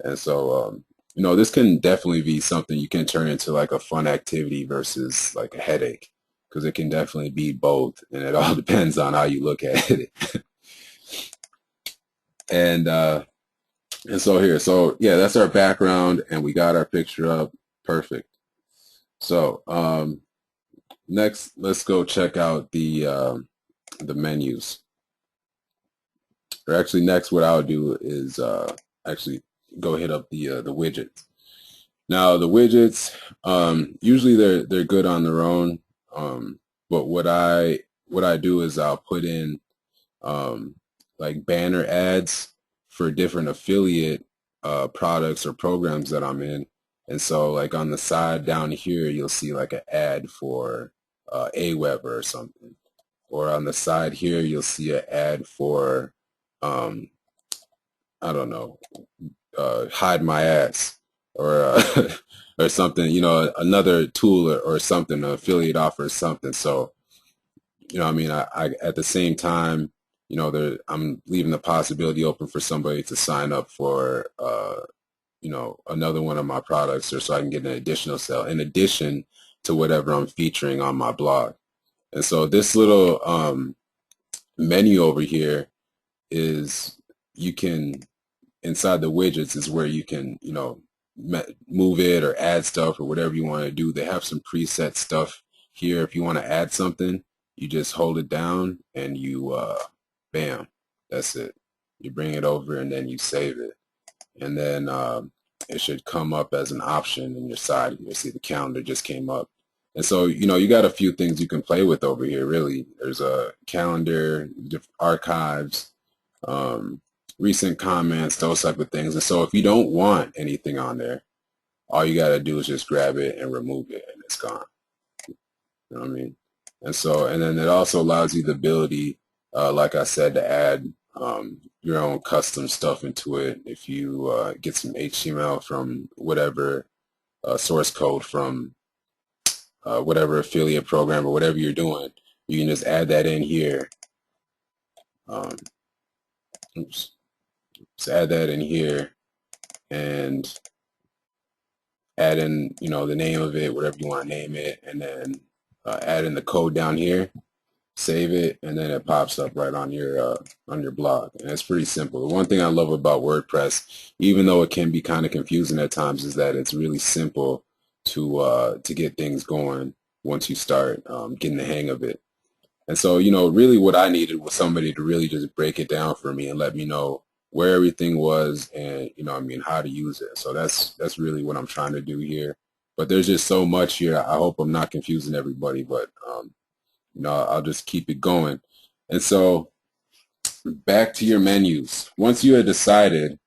And so, this can definitely be something you can turn into like a fun activity versus like a headache, because it can definitely be both, and it all depends on how you look at it. And so here, so yeah, that's our background, and we got our picture up. Perfect. So next, let's go check out the menus. Or actually, next, what I'll do is actually go hit up the widgets. Now, the widgets, usually they're good on their own, but what I do is I'll put in like banner ads for different affiliate products or programs that I'm in. And so like on the side down here, you'll see like an ad for Aweber or something. Or on the side here, you'll see an ad for, I don't know, hide my ass, or or something, another tool or something, an affiliate offer or something. So, I mean, I at the same time, I'm leaving the possibility open for somebody to sign up for, another one of my products, or so I can get an additional sale in addition to whatever I'm featuring on my blog. And so this little menu over here is, you can, inside the widgets is where you can, move it or add stuff or whatever you want to do. They have some preset stuff here. If you want to add something, you just hold it down and you, bam, that's it. You bring it over and then you save it. And then it should come up as an option in your side. You'll see the calendar just came up. And so, you got a few things you can play with over here, really. There's a calendar, archives, recent comments, those type of things. And so if you don't want anything on there, all you got to do is just grab it and remove it, and it's gone. You know what I mean? And so, and then it also allows you the ability, like I said, to add your own custom stuff into it. If you get some HTML from whatever source code from whatever affiliate program or whatever you're doing, you can just add that in here, Oops. Let's add that in here and add in, the name of it, whatever you want to name it, and then add in the code down here, save it, and then it pops up right on your blog. And it's pretty simple. The one thing I love about WordPress, even though it can be kind of confusing at times, is that it's really simple to get things going once you start getting the hang of it. And so, really what I needed was somebody to really just break it down for me and let me know where everything was and, how to use it. So that's really what I'm trying to do here. But there's just so much here. I hope I'm not confusing everybody, but, I'll just keep it going. And so back to your menus. Once you had decided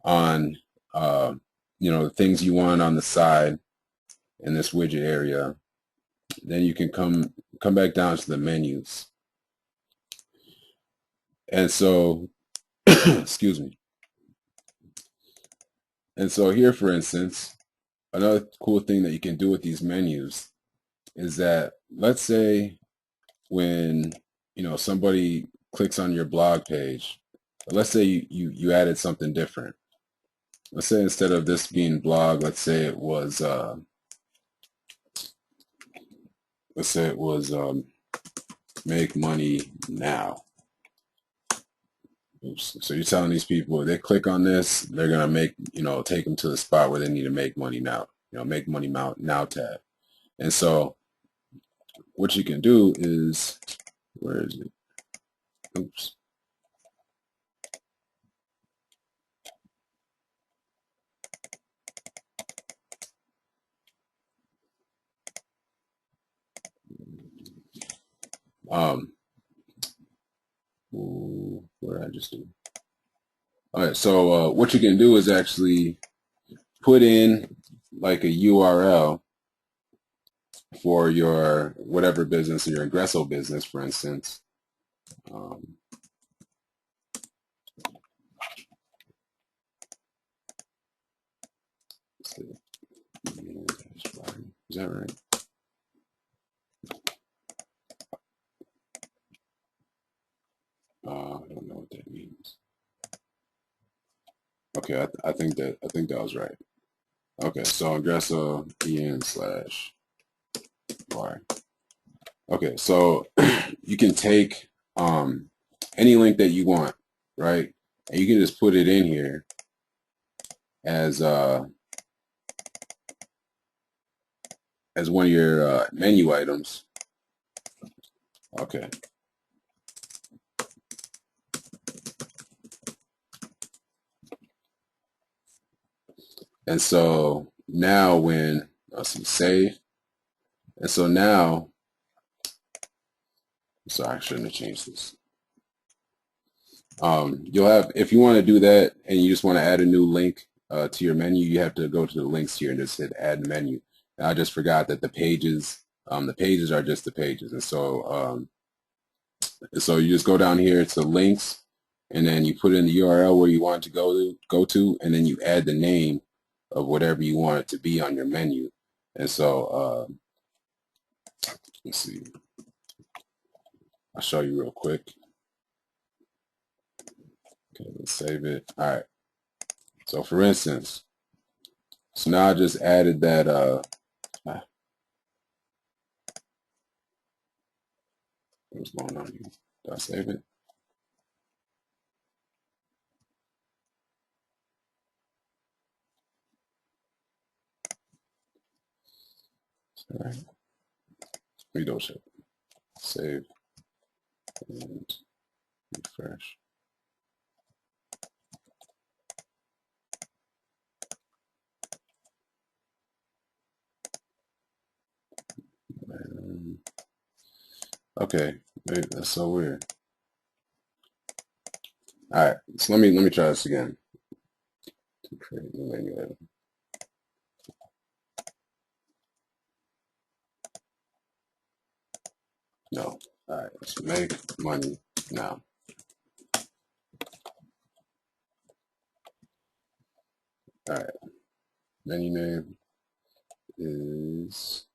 on, the things you want on the side in this widget area, then you can come back down to the menus. And so, excuse me. And so here, for instance, another cool thing that you can do with these menus is that, let's say when, somebody clicks on your blog page, let's say you added something different. Let's say instead of this being blog, let's say it was make money now. Oops. So you're telling these people if they click on this, they're gonna take them to the spot where they need to make money now. Make money now tab. And so what you can do is, where is it? Oops. What did I just do? All right. So what you can do is actually put in like a URL for your whatever business, or your Ingresso business, for instance. Let's see. Is that right? I don't know what that means. Okay, I think that was right. Okay, so Ingresso en/bar. Okay, so you can take any link that you want, right? And you can just put it in here as one of your menu items. Okay. And so now when, let's see, save. And so now, sorry, I shouldn't have changed this. You'll have, if you want to do that and you just want to add a new link to your menu, you have to go to the links here and just hit add menu. And I just forgot that the pages are just the pages. And so, you just go down here to links, and then you put in the URL where you want it to go to, and then you add the name of whatever you want it to be on your menu. And so, let's see. I'll show you real quick. Okay, let's save it. All right. So for instance, so now I just added that, what's going on here? Did I save it? All right. We don't show. Save and refresh. Okay, that's so weird. All right, so let me try this again. To create the menu item. No. All right, let's make money now. All right, menu name is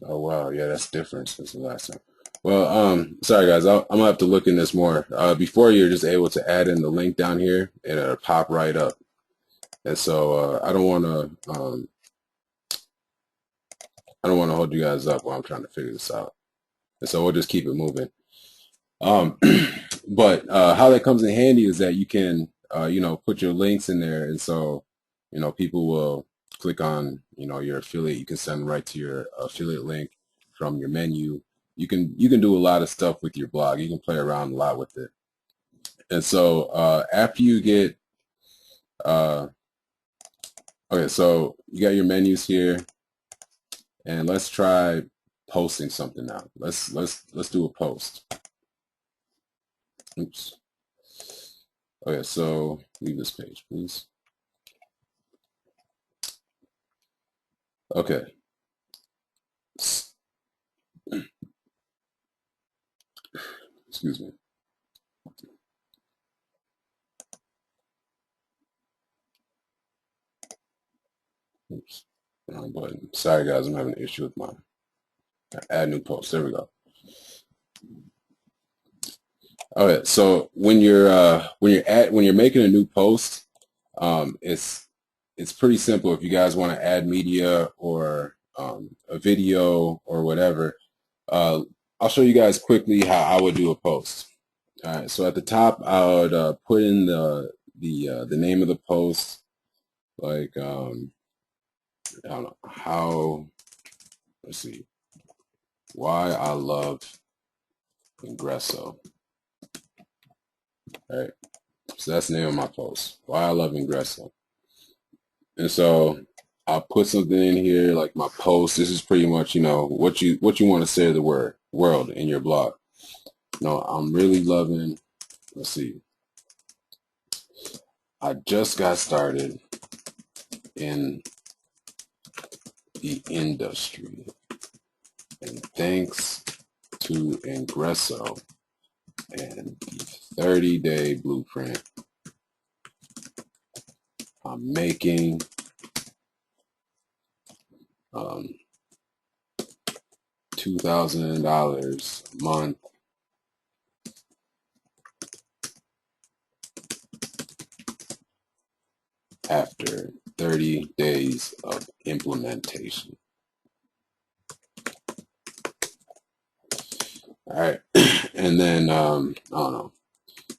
Oh wow, yeah, that's different since the last time. Well, sorry guys, I'm gonna have to look in this more. Before you're just able to add in the link down here and it'll pop right up. And so I don't want to hold you guys up while I'm trying to figure this out. And so we'll just keep it moving. Um, but how that comes in handy is that you can put your links in there, and so people will click on your affiliate. You can send right to your affiliate link from your menu. You can do a lot of stuff with your blog. You can play around a lot with it. And so after you get okay, so you got your menus here, and let's try posting something now. Let's do a post. Oops. Okay, so leave this page, please. Okay. Excuse me. Oops. Wrong button. Sorry guys, I'm having an issue with my add new post. There we go. Okay, so when you're making a new post, it's pretty simple. If you guys want to add media or a video or whatever, I'll show you guys quickly how I would do a post. All right, so at the top, I would put in the name of the post, like I don't know how. Let's see, why I love Ingresso. All right, so that's the name of my post. Why I love Ingresso. And so I'll put something in here like my post. This is pretty much what you want to say to the world in your blog. I'm really loving. Let's see. I just got started in the industry, and thanks to Ingresso and the 30-day blueprint, I'm making $2,000 a month after 30 days of implementation. All right, and then I don't know,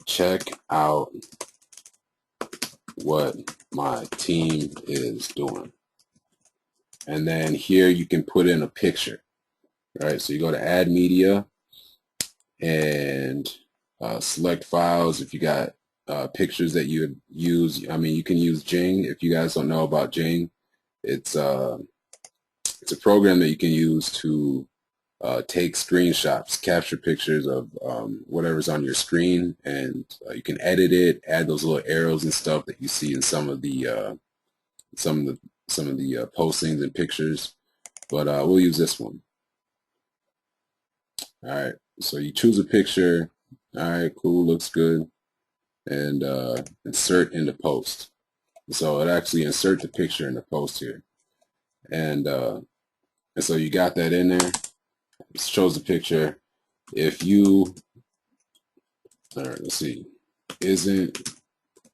check out what my team is doing. And then here you can put in a picture. All right, so you go to add media and select files. If you got pictures that you would use, I mean, you can use Jing. If you guys don't know about Jing, it's a program that you can use to take screenshots, capture pictures of whatever's on your screen, and you can edit it, add those little arrows and stuff that you see in some of the postings and pictures. But we'll use this one. All right, so you choose a picture. All right, cool, looks good, and insert into post. So it actually insert the picture in the post here, and so you got that in there. It shows the picture. If you, all right, let's see, isn't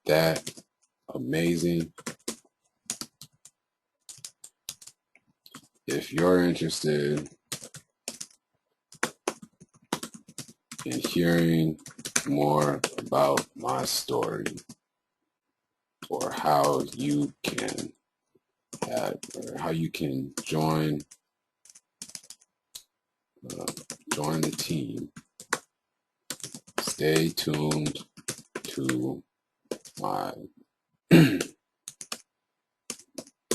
that amazing? If you're interested in hearing more about my story, or how you can join the team, stay tuned to my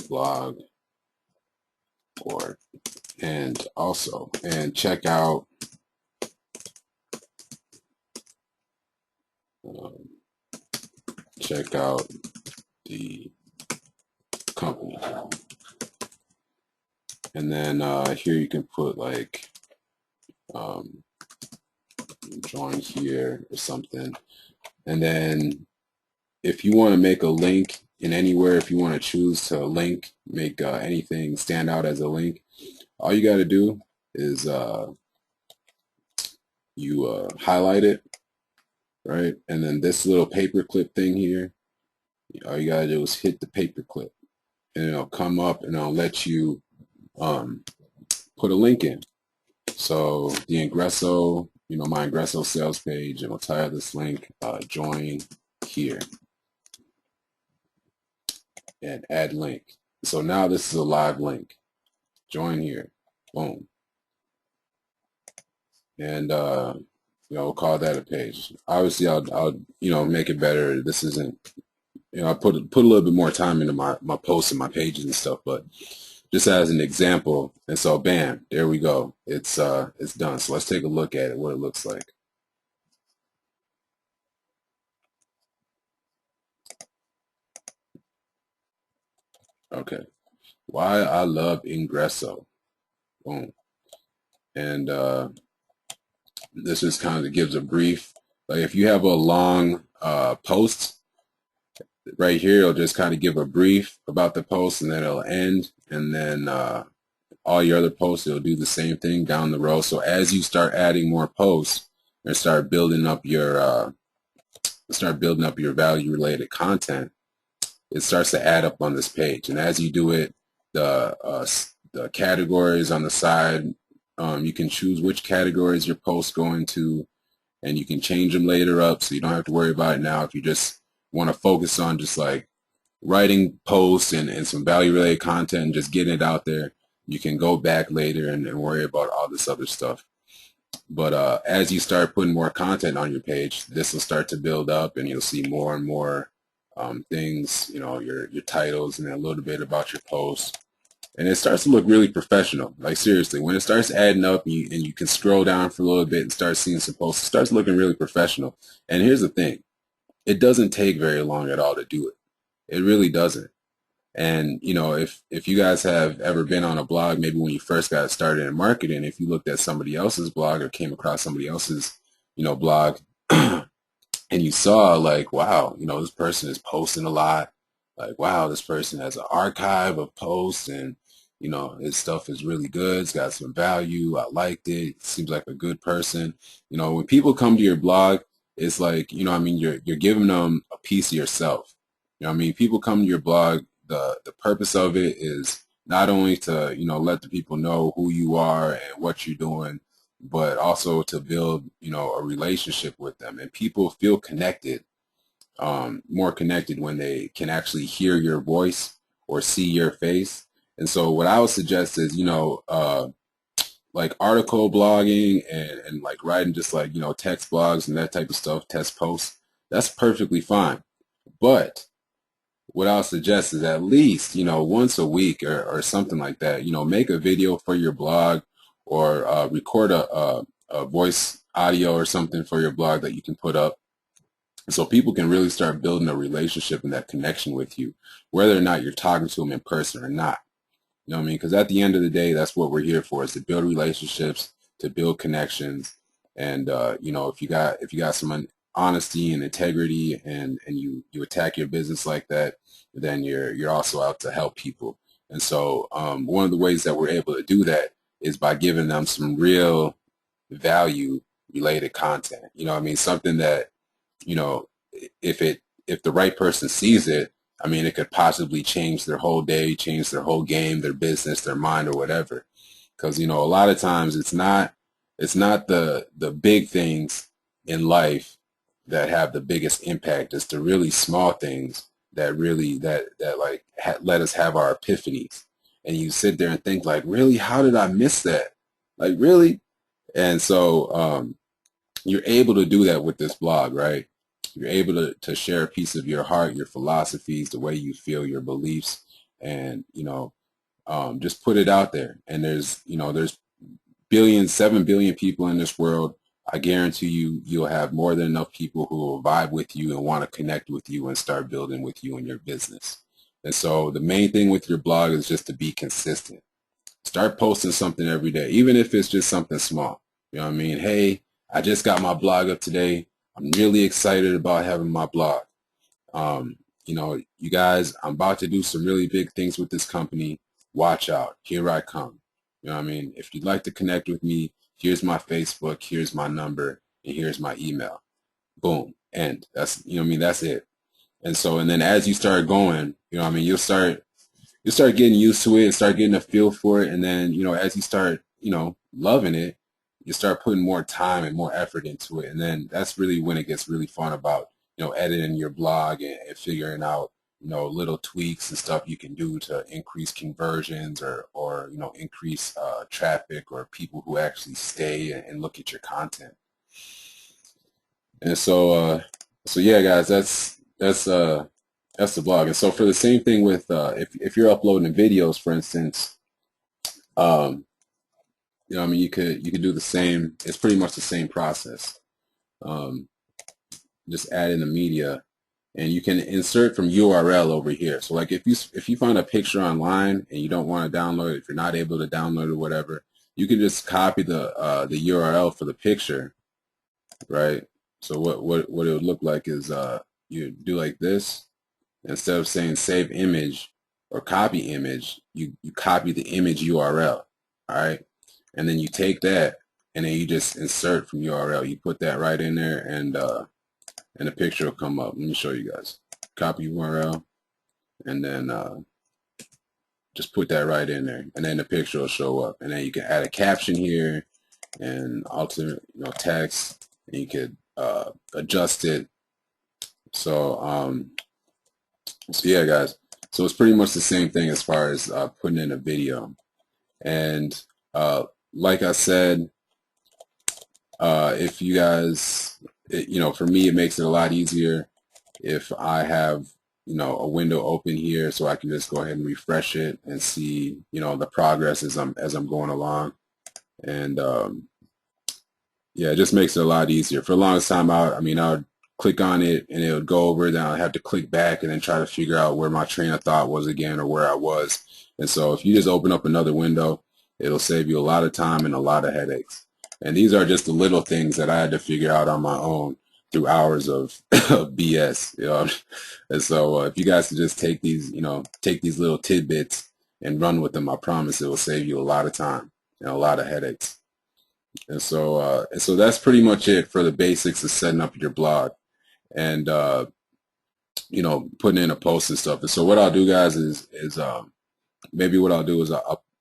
blog, and check out the company. And then here you can put like join here or something. And then if you want to make a link in anywhere, if you want to choose to make anything stand out as a link, all you got to do is you highlight it, right? And then this little paperclip thing here, all you got to do is hit the paperclip, and it'll come up and it'll let you put a link in. So the Ingresso, my Ingresso sales page, and we'll tie this link, join here and add link. So now this is a live link. Join here. Boom. And we'll call that a page. Obviously, I'll make it better. This isn't, I put a little bit more time into my posts and my pages and stuff, but just as an example. And so, bam, there we go. It's done. So let's take a look at it, what it looks like. Okay. Why I love Ingresso. Boom. And this just kind of gives a brief. Like if you have a long post right here, it'll just kind of give a brief about the post, and then it'll end, and then all your other posts, it'll do the same thing down the road. So as you start adding more posts and start building up your value related content, it starts to add up on this page. And as you do it, the categories on the side, you can choose which categories your posts go into, and you can change them later up, so you don't have to worry about it now. If you just want to focus on just like writing posts and some value related content and just getting it out there, you can go back later and worry about all this other stuff. But as you start putting more content on your page, this will start to build up, and you'll see more and more things, your titles, and then a little bit about your posts. And it starts to look really professional. Like seriously, when it starts adding up, and you can scroll down for a little bit and start seeing some posts, it starts looking really professional. And here's the thing, it doesn't take very long at all to do it. It really doesn't. And if you guys have ever been on a blog, maybe when you first got started in marketing, if you looked at somebody else's blog or came across somebody else's blog, and you saw like, wow, this person is posting a lot. Like, wow, this person has an archive of posts, and his stuff is really good. It's got some value. I liked it. Seems like a good person. When people come to your blog, it's like, you're giving them a piece of yourself. People come to your blog. The purpose of it is not only to let the people know who you are and what you're doing, but also to build a relationship with them. And people feel connected, more connected, when they can actually hear your voice or see your face. And so what I would suggest is like article blogging and like writing just like text blogs and that type of stuff, text posts, that's perfectly fine. But what I'll suggest is at least, once a week or something like that, make a video for your blog, or record a voice audio or something for your blog that you can put up, so people can really start building a relationship and that connection with you, whether or not you're talking to them in person or not. You know what I mean? Because at the end of the day, that's what we're here for, is to build relationships, to build connections. And if you got some honesty and integrity, and you attack your business like that, then you're also out to help people. And so one of the ways that we're able to do that is by giving them some real value related content. Something that if the right person sees it, it could possibly change their whole day, change their whole game, their business, their mind, or whatever. Because a lot of times it's not the big things in life that have the biggest impact. It's the really small things that really let us have our epiphanies. And you sit there and think like, really, how did I miss that? Like, really? And so you're able to do that with this blog, right? You're able to share a piece of your heart, your philosophies, the way you feel, your beliefs, and just put it out there. And there's 7 billion people in this world. I guarantee you'll have more than enough people who will vibe with you and want to connect with you and start building with you in your business. And so the main thing with your blog is just to be consistent. Start posting something every day, even if it's just something small. You know what I mean? Hey, I just got my blog up today. I'm really excited about having my blog. You guys, I'm about to do some really big things with this company. Watch out. Here I come. You know what I mean? If you'd like to connect with me, here's my Facebook, here's my number, and here's my email. Boom, end. That's, you know what I mean? That's it. And so, and then as you start going, you know what I mean, you'll start getting used to it and start getting a feel for it. And then, you know, as you start, you know, loving it, you start putting more time and more effort into it. And then that's really when it gets really fun about, you know, editing your blog and figuring out, you know, little tweaks and stuff you can do to increase conversions or you know, increase traffic or people who actually stay and look at your content. And so yeah, guys, that's the blog. And so for the same thing with if you're uploading videos, for instance, um, you know, I mean, you could do the same. It's pretty much the same process. Um, just add in the media, and you can insert from URL over here. So like if you find a picture online and you don't want to download it, if you're not able to download it or whatever, you can just copy the URL for the picture, right? So what it would look like is you do like this. Instead of saying save image or copy image, you copy the image URL, all right? And then you take that and then you just insert from URL. You put that right in there and the picture will come up. Let me show you guys. Copy URL and then just put that right in there and then the picture will show up. And then you can add a caption here and alter, you know, text, and you could adjust it. So so yeah, guys. So it's pretty much the same thing as far as putting in a video. And like I said, if you guys, you know, for me, it makes it a lot easier if I have, you know, a window open here, so I can just go ahead and refresh it and see, you know, the progress as I'm going along. And yeah, it just makes it a lot easier. For the longest time, I mean, I would click on it and it would go over, then I'd have to click back and then try to figure out where my train of thought was again or where I was. And so if you just open up another window, it'll save you a lot of time and a lot of headaches. And these are just the little things that I had to figure out on my own through hours of BS, you know. And so if you guys could just take these, you know, take these little tidbits and run with them, I promise it will save you a lot of time and a lot of headaches. And so that's pretty much it for the basics of setting up your blog and you know, putting in a post and stuff. And so what I'll do, guys, is maybe what I'll do is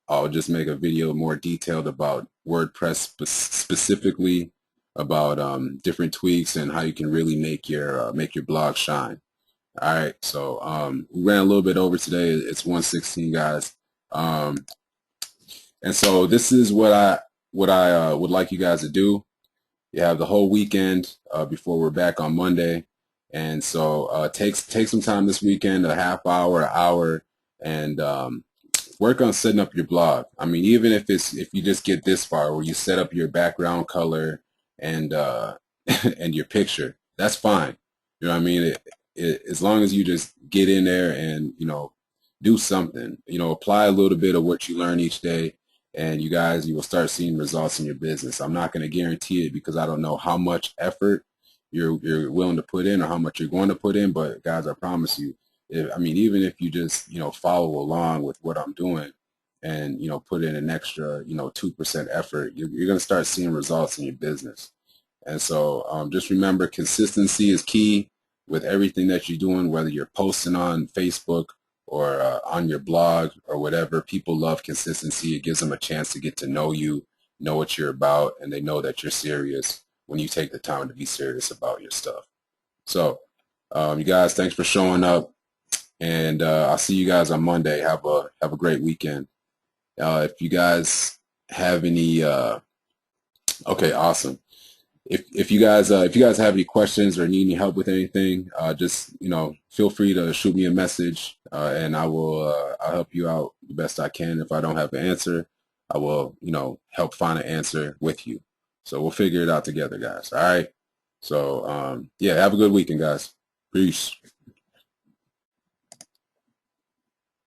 I'll just make a video more detailed about WordPress specifically, about different tweaks and how you can really make your blog shine. All right, so we ran a little bit over today. It's 1:16, guys. And so this is what I would like you guys to do. You have the whole weekend before we're back on Monday. And so take some time this weekend, a half hour, an hour, and work on setting up your blog. I mean, even if you just get this far where you set up your background color and and your picture, that's fine. You know what I mean? As long as you just get in there and, you know, do something, you know, apply a little bit of what you learn each day, and you will start seeing results in your business. I'm not going to guarantee it because I don't know how much effort you're willing to put in or how much you're going to put in, but guys, I promise you, I mean, even if you just, you know, follow along with what I'm doing and, you know, put in an extra, you know, 2% effort, you're going to start seeing results in your business. And so just remember, consistency is key with everything that you're doing, whether you're posting on Facebook or on your blog or whatever. People love consistency. It gives them a chance to get to know you, know what you're about, and they know that you're serious when you take the time to be serious about your stuff. So you guys, thanks for showing up, and I'll see you guys on Monday. Have a great weekend. If you guys have any okay, awesome. If you guys have any questions or need any help with anything, just, you know, feel free to shoot me a message, and I'll help you out the best I can. If I don't have an answer, I will, you know, help find an answer with you. So we'll figure it out together, guys. All right. So yeah, have a good weekend, guys. Peace.